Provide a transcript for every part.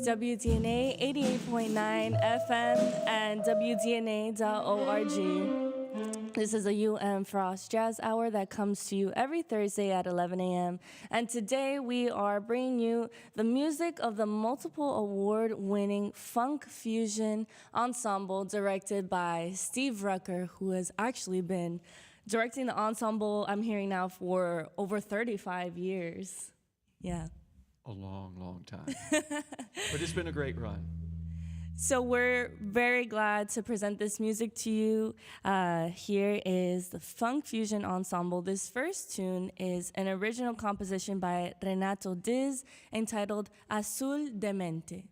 WDNA 88.9 FM and WDNA.org. This is a UM Frost Jazz Hour that comes to you every Thursday at 11 a.m. And today we are bringing you the music of the multiple award-winning funk fusion ensemble directed by Steve Rucker, who has actually been directing the ensemble, I'm hearing now, for over 35 years. Yeah. A long, long time. But it's been a great run. So we're very glad to present this music to you. Here is the Funk Fusion Ensemble. This first tune is an original composition by Renato Diz entitled Azul de Mente.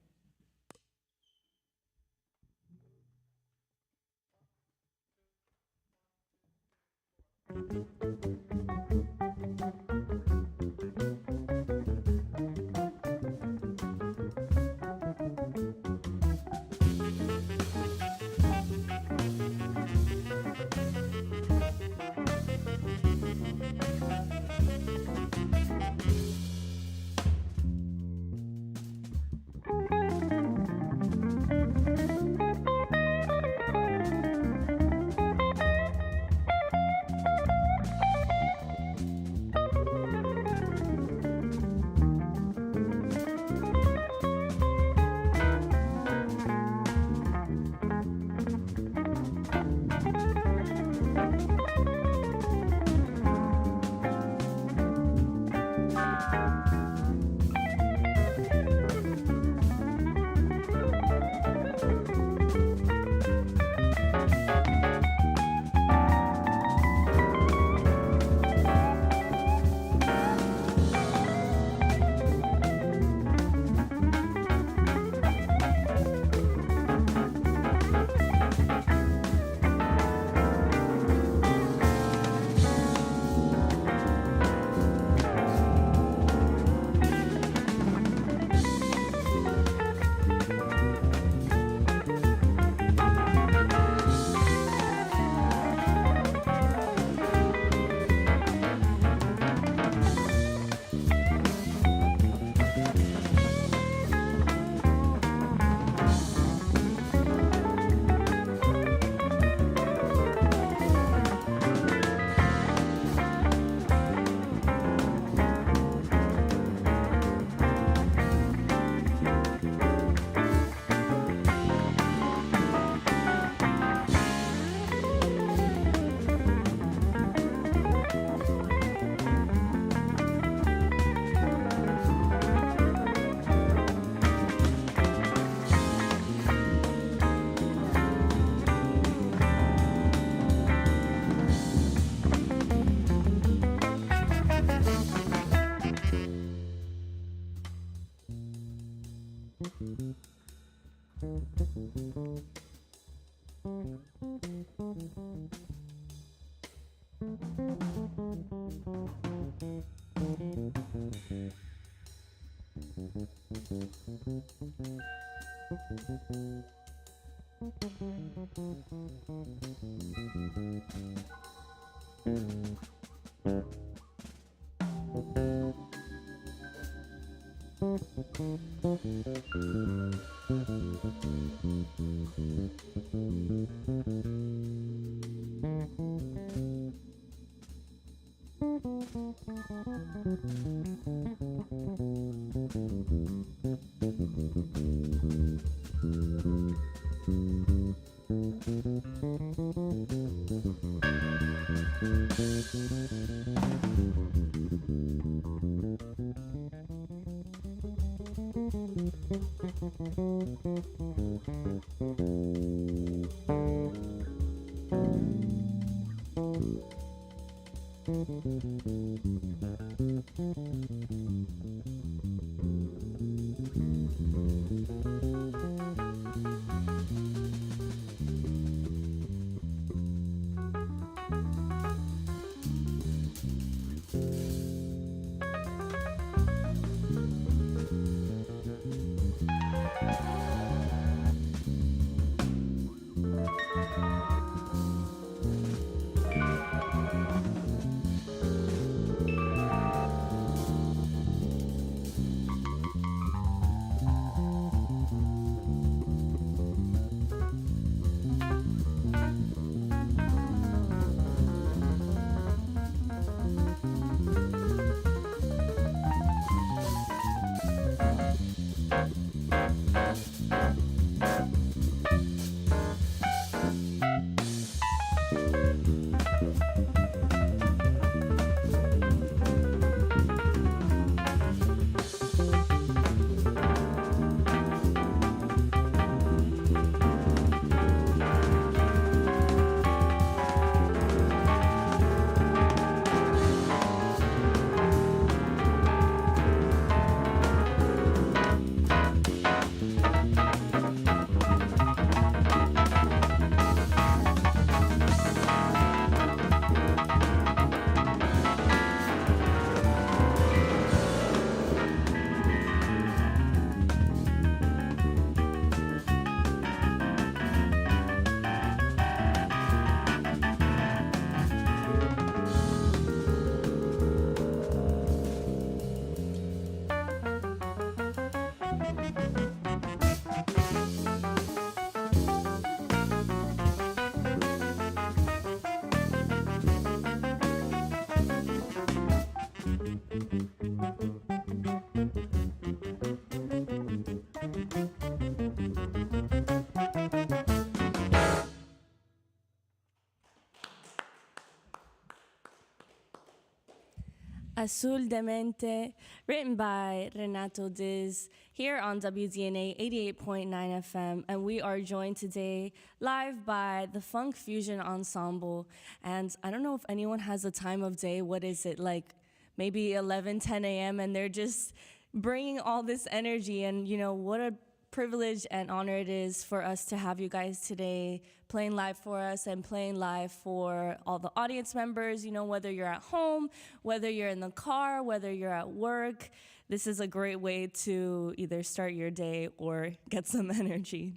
Azul Demente, written by Renato Diz, here on WDNA 88.9 FM. And we are joined today live by the Funk Fusion Ensemble. And I don't know if anyone has a time of day. What is it, like maybe 11, 10 a.m., and they're just bringing all this energy. And, you know, what a privilege and honor it is for us to have you guys today playing live for us and playing live for all the audience members. You know, whether you're at home, whether you're in the car, whether you're at work, this is a great way to either start your day or get some energy.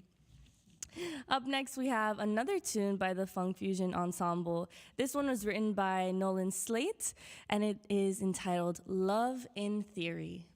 Up next, we have another tune by the Funk Fusion Ensemble. This one was written by Nolan Slate, and it is entitled Love in Theory.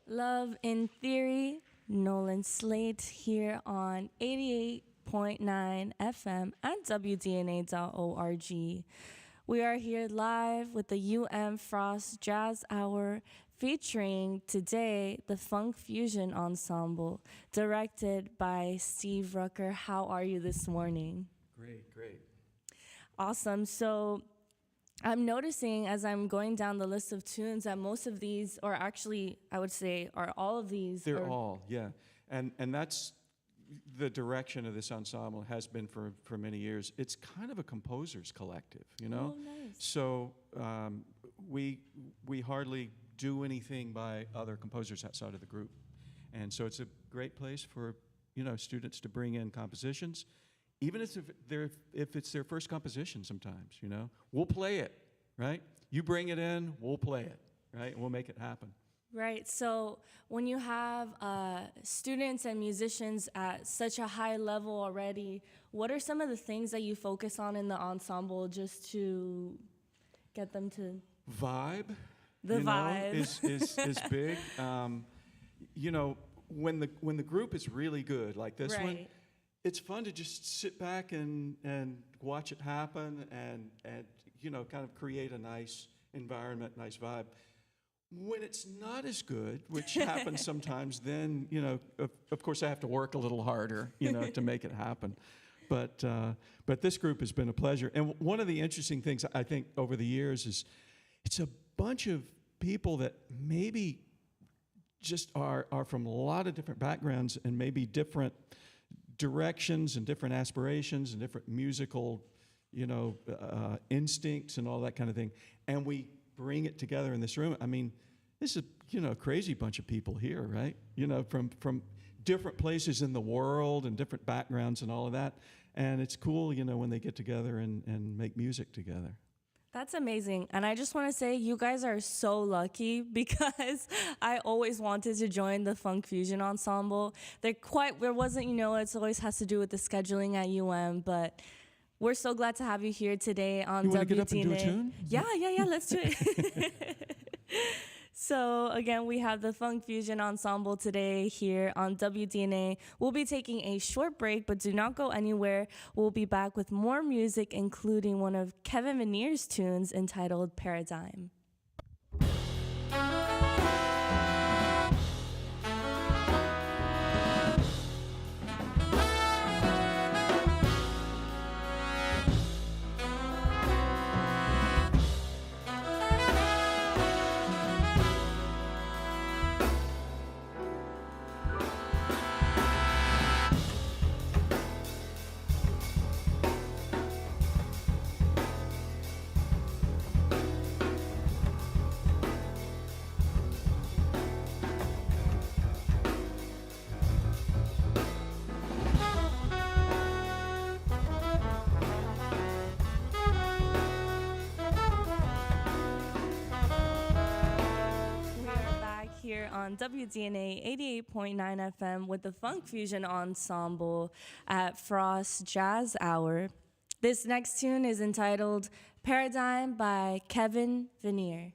Love in Theory, Nolan Slate here on 88.9 FM and WDNA.org. We are here live with the Frost Jazz Hour featuring today the Funk Fusion Ensemble, directed by Steve Rucker. How are you this morning? Great. Awesome. So I'm noticing as I'm going down the list of tunes that most of these, or actually I would say are all of these. They're all, yeah. And that's the direction of this ensemble has been for many years. It's kind of a composer's collective, you know? Oh, nice. So we hardly do anything by other composers outside of the group. And so it's a great place for, students to bring in compositions. Even if it's their first composition sometimes, we'll play it, right? You bring it in, we'll play it, right? We'll make it happen. Right. So when you have students and musicians at such a high level already, what are some of the things that you focus on in the ensemble just to get them to vibe? The vibe is big. When the group is really good, like this one, it's fun to just sit back and watch it happen and kind of create a nice environment, nice vibe. When it's not as good, which happens sometimes, then of course I have to work a little harder, to make it happen. But this group has been a pleasure. And one of the interesting things I think over the years is it's a bunch of people that maybe just are from a lot of different backgrounds and maybe different directions and different aspirations and different musical, instincts and all that kind of thing. And we bring it together in this room. I mean, this is, a crazy bunch of people here, right? From different places in the world and different backgrounds and all of that. And it's cool, when they get together and make music together. That's amazing. And I just want to say you guys are so lucky because I always wanted to join the Funk Fusion Ensemble. There wasn't, it always has to do with the scheduling at but we're so glad to have you here today on WDNA. You want to get up and do a tune? Yeah, let's do it. So again, we have the Funk Fusion Ensemble today here on WDNA. We'll be taking a short break, but do not go anywhere. We'll be back with more music, including one of Kevin Veneer's tunes entitled Paradigm. on WDNA 88.9 FM with the Funk Fusion Ensemble at Frost Jazz Hour. This next tune is entitled Paradigm by Kevin Veneer.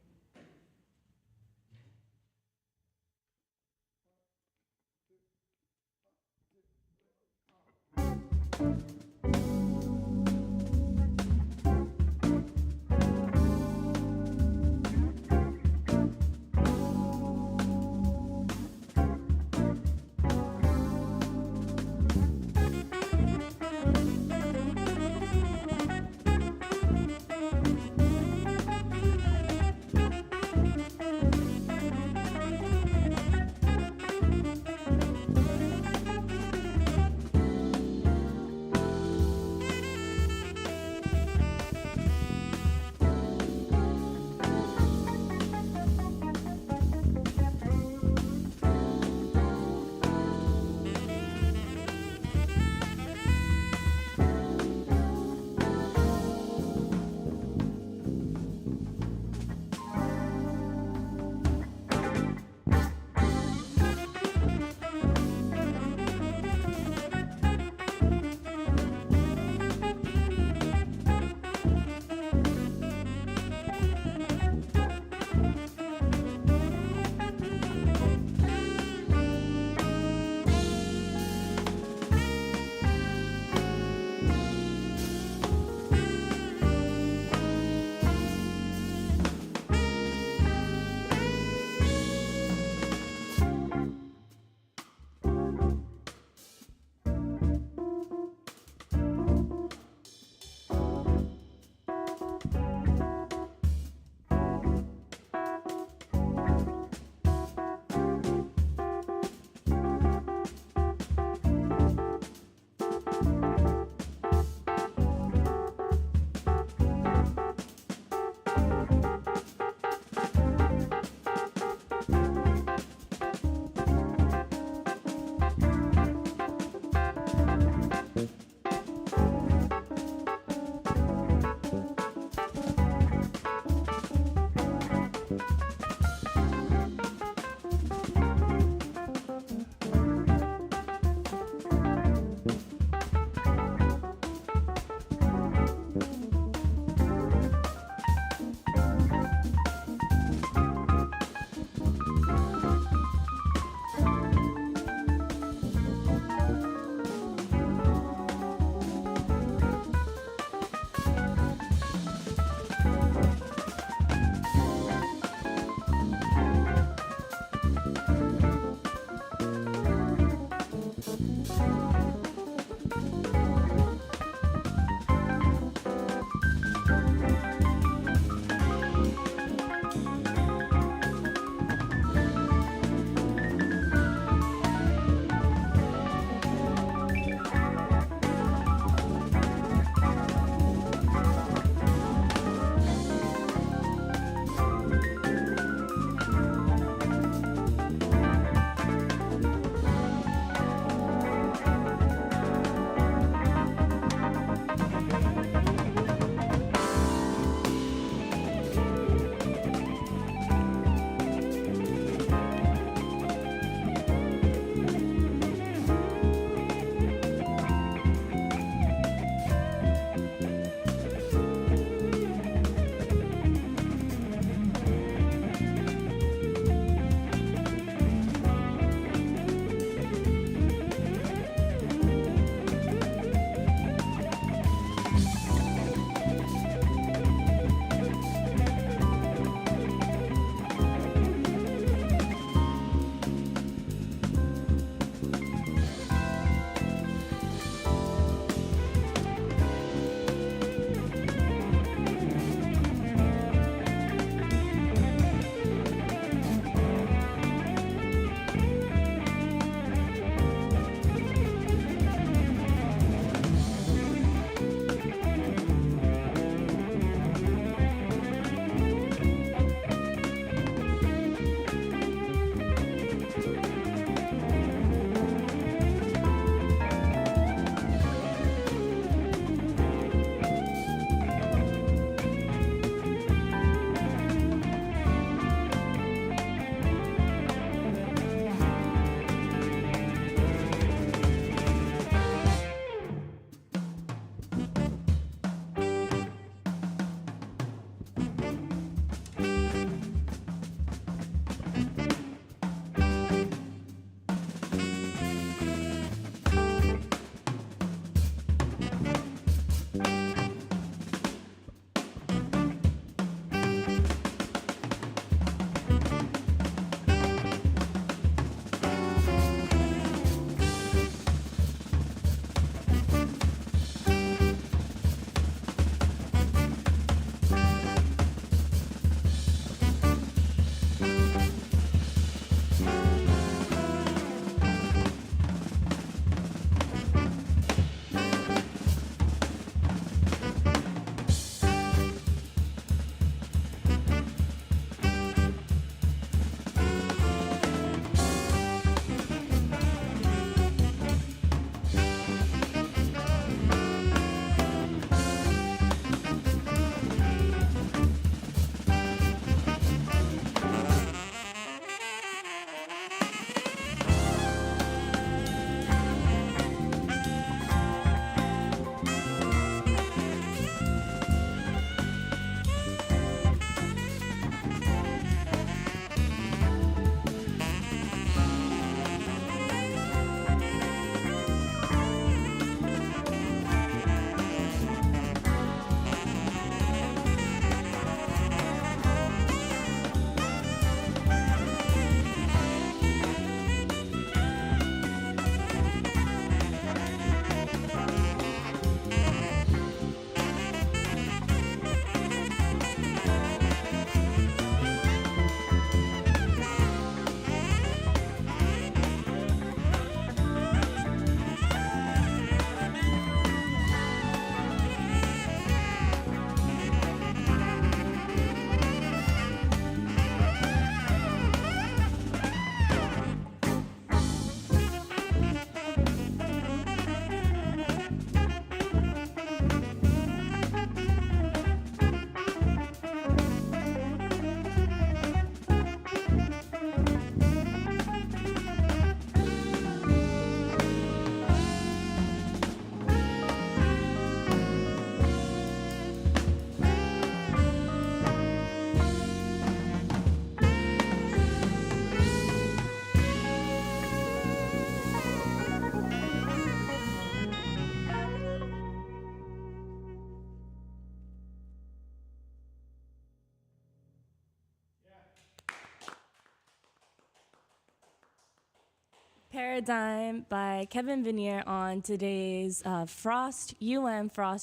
Paradigm by Kevin Vanier on today's Frost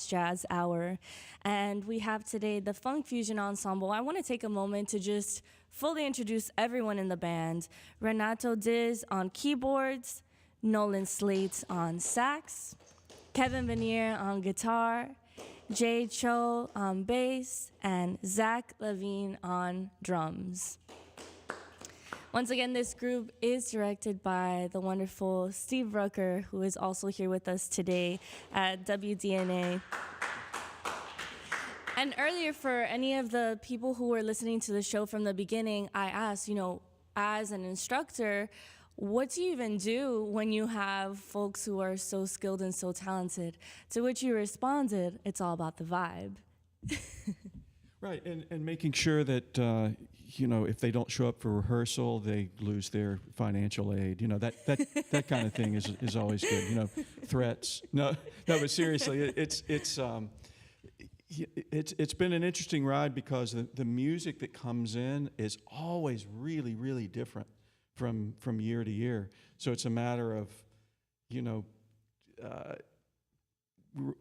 Jazz Hour. And we have today the Funk Fusion Ensemble. I want to take a moment to just fully introduce everyone in the band. Renato Diz on keyboards, Nolan Slate on sax, Kevin Vanier on guitar, Jay Cho on bass, and Zach Levine on drums. Once again, this group is directed by the wonderful Steve Rucker, who is also here with us today at WDNA. And earlier, for any of the people who were listening to the show from the beginning, I asked, as an instructor, what do you even do when you have folks who are so skilled and so talented? To which you responded, it's all about the vibe. Right, and making sure that, if they don't show up for rehearsal, they lose their financial aid. That kind of thing is always good. Threats. No, but seriously, it's been an interesting ride because the music that comes in is always really, really different from year to year. So it's a matter of,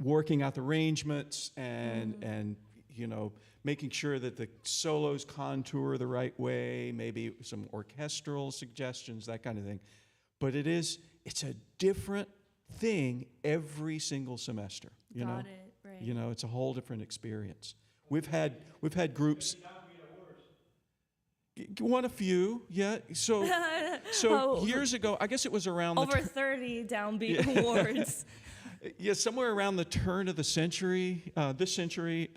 working out the arrangements and making sure that the solos contour the right way, maybe some orchestral suggestions, that kind of thing. But it's a different thing every single semester. Got it, right. It's a whole different experience. We've had groups. Won a few, yeah. So years ago, I guess it was around over 30 downbeat awards. Yeah, somewhere around the turn of the century, this century,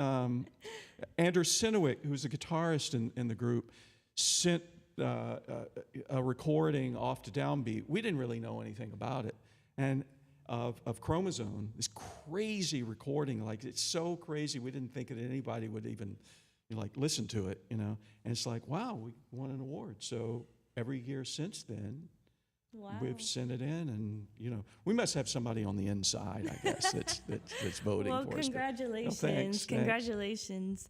Andrew Sinowick, who's the guitarist in the group, sent a recording off to Downbeat. We didn't really know anything about it, and of Chromosome, this crazy recording, like it's so crazy we didn't think that anybody would even listen to it, And it's like, wow, we won an award. So every year since then. Wow. We've sent it in, and we must have somebody on the inside, I guess, that's voting for us. Well, congratulations! Thanks. Congratulations!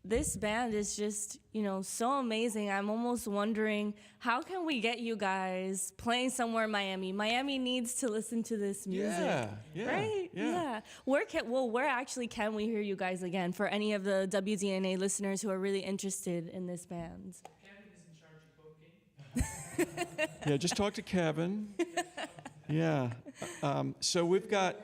This band is just so amazing. I'm almost wondering, how can we get you guys playing somewhere in Miami? Miami needs to listen to this music, right? Yeah. Where actually can we hear you guys again? For any of the WDNA listeners who are really interested in this band. Yeah, just talk to Kevin. Yeah. So we've got.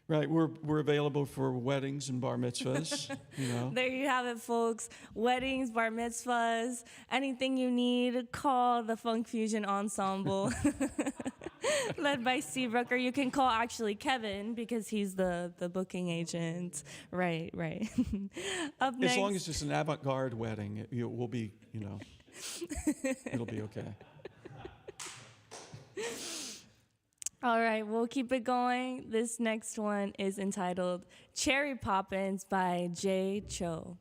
Right, we're available for weddings and bar mitzvahs. There you have it, folks. Weddings, bar mitzvahs, anything you need, call the Funk Fusion Ensemble. Led by Steve Rucker. You can call actually Kevin because he's the booking agent. Right. Up next. As long as it's an avant-garde wedding, we'll be, it'll be okay. All right, we'll keep it going. This next one is entitled Cherry Poppins by Jay Cho.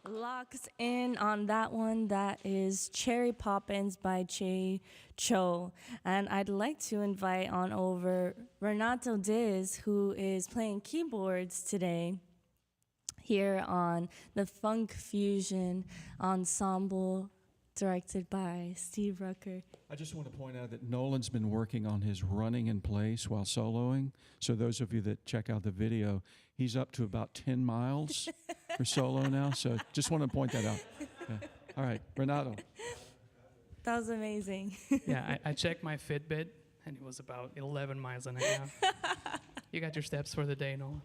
Locks in on that one. That is Cherry Poppins by Che Cho. And I'd like to invite on over Renato Diz, who is playing keyboards today here on the Funk Fusion Ensemble, directed by Steve Rucker. I just want to point out that Nolan's been working on his running in place while soloing. So those of you that check out the video, he's up to about 10 miles for solo now. So just want to point that out. Yeah. All right, Renato. That was amazing. Yeah, I checked my Fitbit, and it was about 11 miles and a half. You got your steps for the day, Nolan.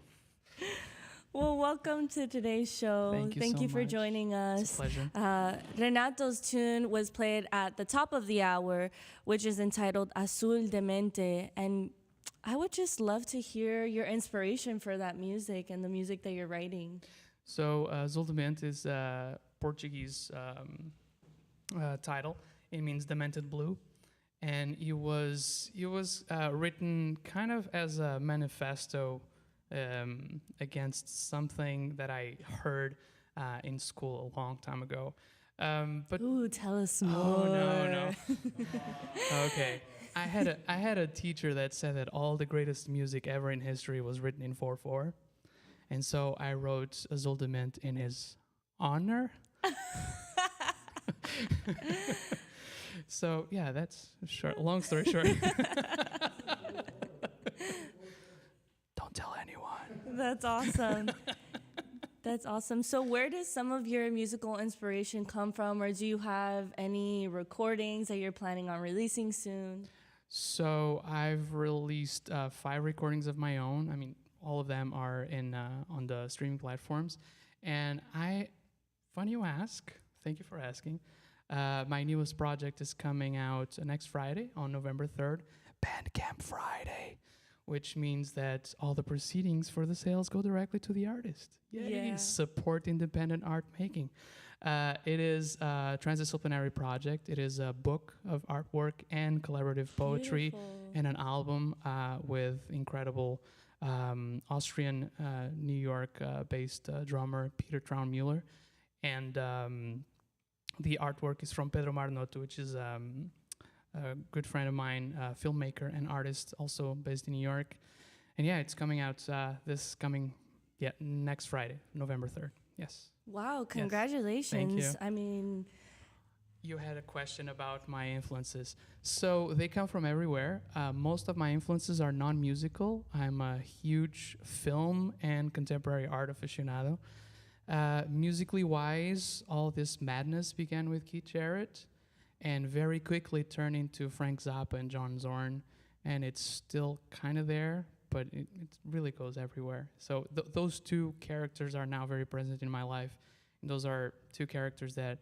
Well, welcome to today's show. Thank you so for much. joining us. It's a pleasure. Renato's tune was played at the top of the hour, which is entitled Azul de Mente. And I would just love to hear your inspiration for that music and the music that you're writing. So, Azul de Mente is a Portuguese title. It means demented blue. And it was written kind of as a manifesto against something that I heard in school a long time ago. But Ooh, tell us more. oh no. Okay, I had a teacher that said that all the greatest music ever in history was written in 4/4, and so I wrote Azul de Mente in his honor. So yeah, that's short. Long story short. Don't tell anyone. That's awesome. That's awesome. So where does some of your musical inspiration come from, or do you have any recordings that you're planning on releasing soon? So I've released 5 recordings of my own. I mean, all of them are in on the streaming platforms. And funny you ask, thank you for asking. My newest project is coming out next Friday on November 3rd, Bandcamp Friday, which means that all the proceedings for the sales go directly to the artist. Yay, Yeah. support independent art making. It is a transdisciplinary project. It is a book of artwork and collaborative poetry, Beautiful. and an album with incredible Austrian, New York-based drummer Peter Traunmüller. And the artwork is from Pedro Marnoto, which is a good friend of mine, filmmaker and artist, also based in New York. And yeah, it's coming out next Friday, November 3rd. Yes. Wow, congratulations. you. I mean, You had a question about my influences. So they come from everywhere. Most of my influences are non-musical. I'm a huge film and contemporary art aficionado. Musically wise, all this madness began with Keith Jarrett and very quickly turned into Frank Zappa and John Zorn. And it's still kind of there, but it really goes everywhere. So those two characters are now very present in my life. And those are two characters that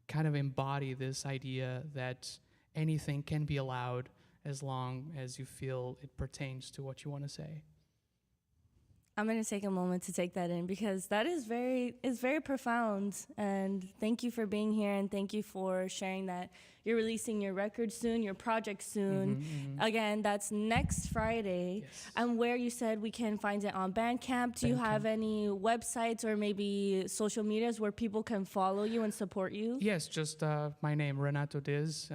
kind of embody this idea that anything can be allowed as long as you feel it pertains to what you want to say. I'm going to take a moment to take that in because that is very profound. And thank you for being here, and thank you for sharing that you're releasing your record soon, your project soon. Again, that's next Friday. Yes. And where you said we can find it on Bandcamp. Do you have any websites or maybe social medias where people can follow you and support you? Yes, just my name, Renato Diz.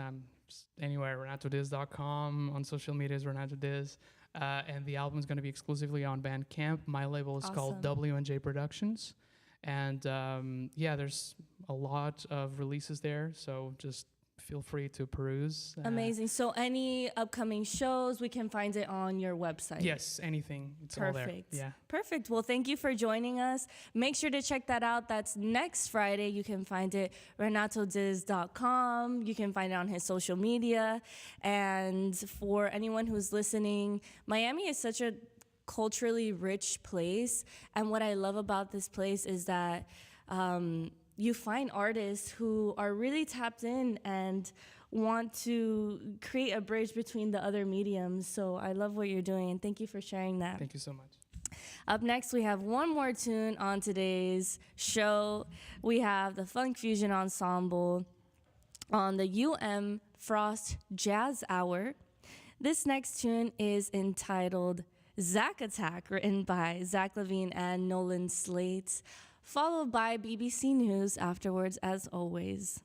Anywhere, renatodiz.com. On social media is Renato Diz. And the album is going to be exclusively on Bandcamp. My label is called W&J Productions. And there's a lot of releases there. So just feel free to peruse. Amazing. So any upcoming shows, we can find it on your website. Yes, anything. It's all there. Perfect. Yeah. Perfect. Well, thank you for joining us. Make sure to check that out. That's next Friday. You can find it renatodiz.com. You can find it on his social media. And for anyone who's listening, Miami is such a culturally rich place. And what I love about this place is that you find artists who are really tapped in and want to create a bridge between the other mediums. So I love what you're doing, and thank you for sharing that. Thank you so much. Up next, we have one more tune on today's show. We have the Funk Fusion Ensemble on the Frost Jazz Hour. This next tune is entitled Zack Attack, written by Zach Levine and Nolan Slate, followed by BBC News afterwards, as always.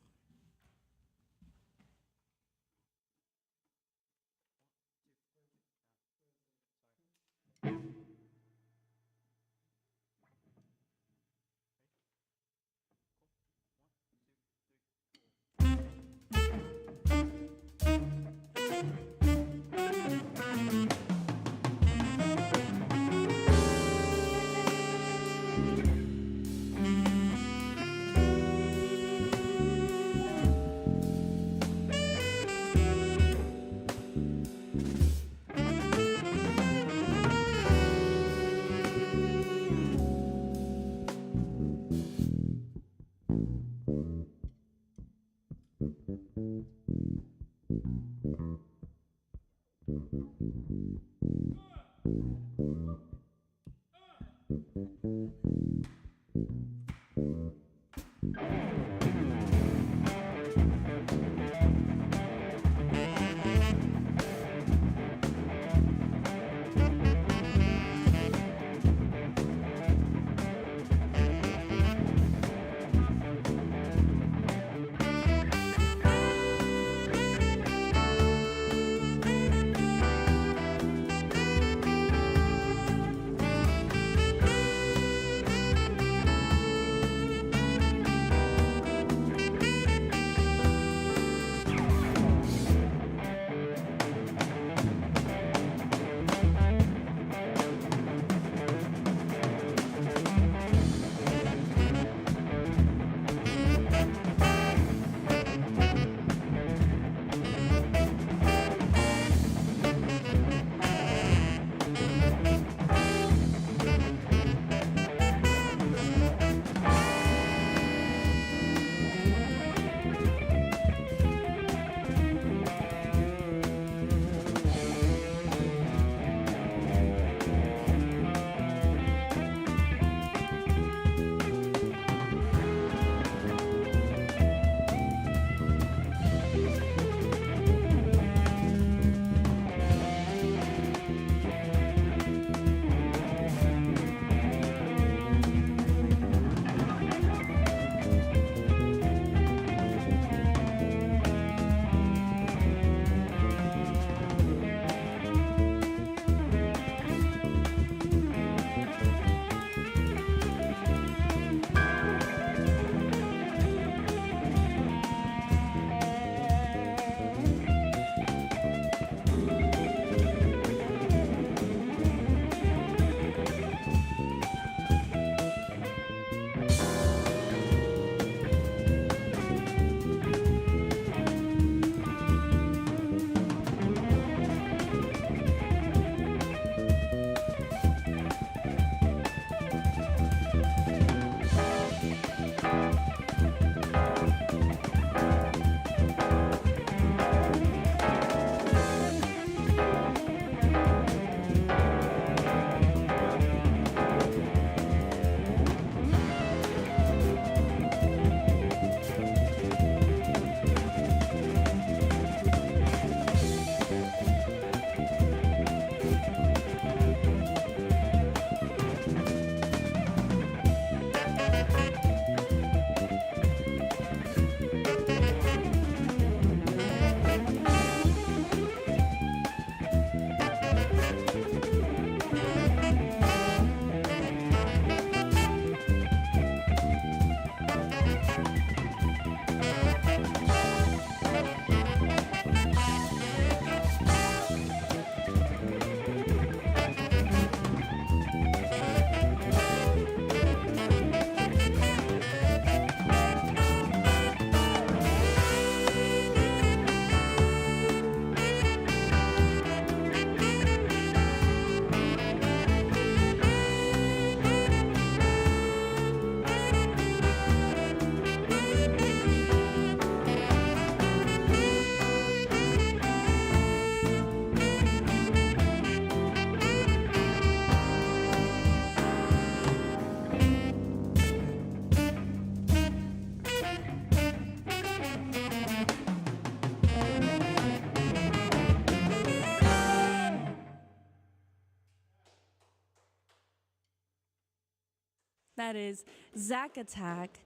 that is Zack Attack,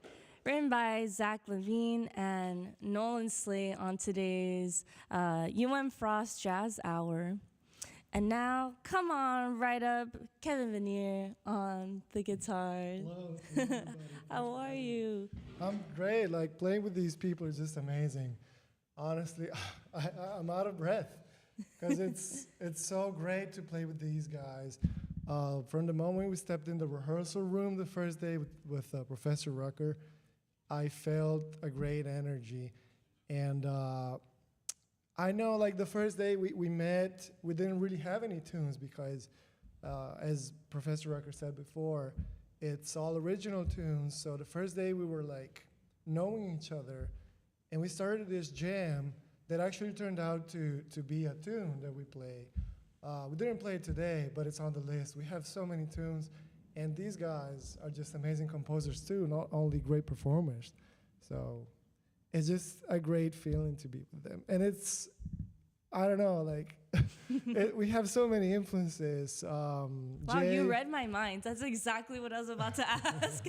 written by Zach Levine and Nolan Slay on today's Frost Jazz Hour. And now, come on, right up, Kevin Veneer on the guitars. Hello, everybody. How are you? I'm great. Like, playing with these people is just amazing. Honestly, I'm out of breath because it's so great to play with these guys. From the moment we stepped in the rehearsal room the first day with Professor Rucker, I felt a great energy. And I know, like, the first day we met, we didn't really have any tunes because, as Professor Rucker said before, it's all original tunes. So the first day we were, like, knowing each other, and we started this jam that actually turned out to be a tune that we play. We didn't play it today, but it's on the list. We have so many tunes, and these guys are just amazing composers too, not only great performers. So it's just a great feeling to be with them. And it's, I don't know, like, we have so many influences. Wow, Jay, you read my mind. That's exactly what I was about to ask.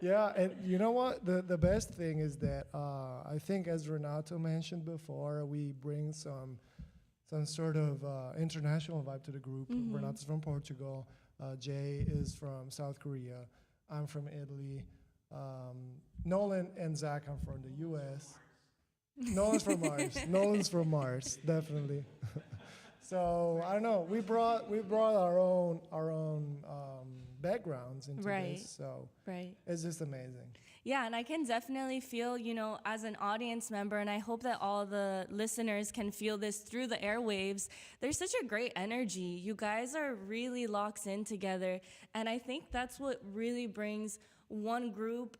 yeah, and you know what? The best thing is that I think, as Renato mentioned before, we bring some sort of international vibe to the group. Mm-hmm. Renato's from Portugal. Jay is from South Korea. I'm from Italy. Nolan and Zach are from the U.S. Nolan's from Mars. Nolan's from Mars, definitely. So I don't know. We brought our own backgrounds into this. So it's just amazing. Yeah, and I can definitely feel, as an audience member, and I hope that all the listeners can feel this through the airwaves, there's such a great energy. You guys are really locked in together, and I think that's what really brings one group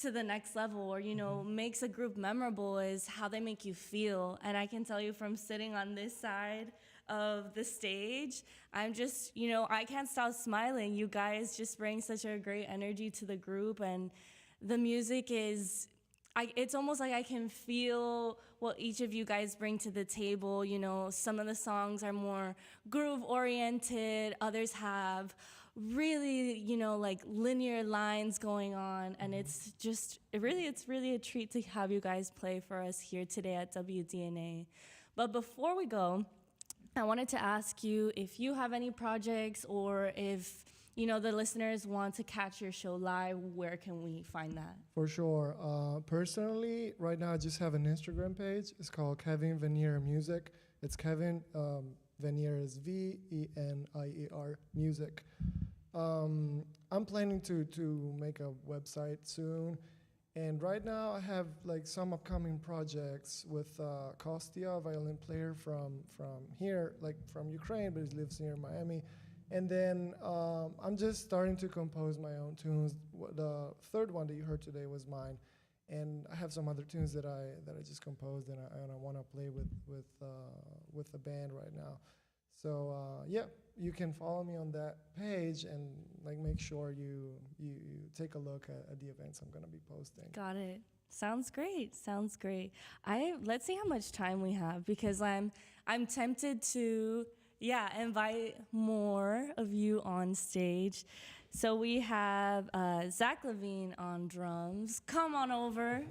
to the next level, or, makes a group memorable, is how they make you feel. And I can tell you from sitting on this side of the stage, I'm just, I can't stop smiling. You guys just bring such a great energy to the group, and the music is, it's almost like I can feel what each of you guys bring to the table. Some of the songs are more groove oriented, others have really, like linear lines going on, and it's really a treat to have you guys play for us here today at WDNA. But before we go, I wanted to ask you if you have any projects, or if the listeners want to catch your show live, where can we find that? For sure. Personally, right now I just have an Instagram page. It's called Kevin Veneer Music. It's Kevin, Veneer is Veneer music. I'm planning to make a website soon. And right now I have like some upcoming projects with Kostya, a violin player from here, like from Ukraine, but he lives near Miami. And then I'm just starting to compose my own tunes. The third one that you heard today was mine, and I have some other tunes that I just composed, and I want to play with the band right now. So yeah, you can follow me on that page, and like make sure you take a look at the events I'm gonna be posting. Got it. Sounds great. Sounds great. Let's see how much time we have, because I'm tempted to invite more of you on stage. So we have Zach Levine on drums. Come on over.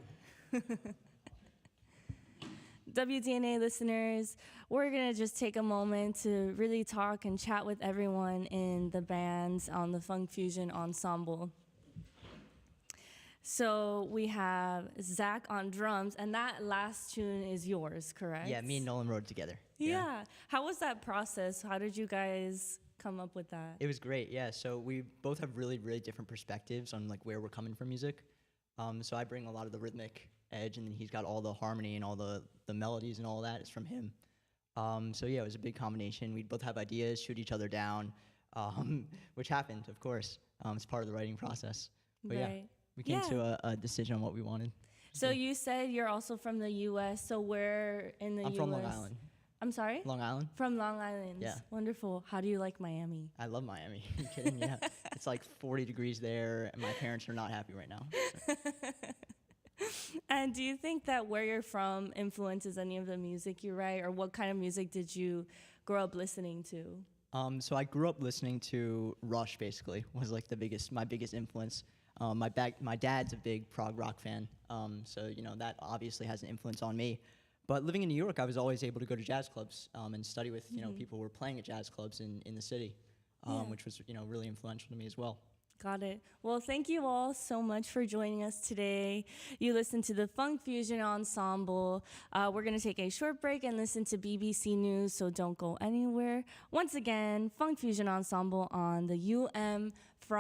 WDNA listeners, we're going to just take a moment to really talk and chat with everyone in the bands on the Funk Fusion Ensemble. So we have Zach on drums, and that last tune is yours, correct? Yeah, me and Nolan wrote it together. Yeah. How was that process? How did you guys come up with that? It was great, yeah. So we both have really, really different perspectives on like where we're coming from music. So I bring a lot of the rhythmic edge, and then he's got all the harmony and all the melodies and all that is from him. So yeah, it was a big combination. We'd both have ideas, shoot each other down, which happened, of course. It's part of the writing process. But yeah, we came to a decision on what we wanted. So you said you're also from the U.S., so where in the U.S.? I'm from Long Island. I'm sorry? Long Island. From Long Island. Yeah. Wonderful. How do you like Miami? I love Miami. Are you kidding? Yeah. It's like 40 degrees there, and my parents are not happy right now. So. And do you think that where you're from influences any of the music you write, or what kind of music did you grow up listening to? So I grew up listening to Rush. Basically, was like my biggest influence. My dad's a big prog rock fan, so that obviously has an influence on me. But living in New York, I was always able to go to jazz clubs and study with people who were playing at jazz clubs in the city, which was really influential to me as well. Got it. Well, thank you all so much for joining us today. You listened to the Funk Fusion Ensemble. We're going to take a short break and listen to BBC News, so don't go anywhere. Once again, Funk Fusion Ensemble on the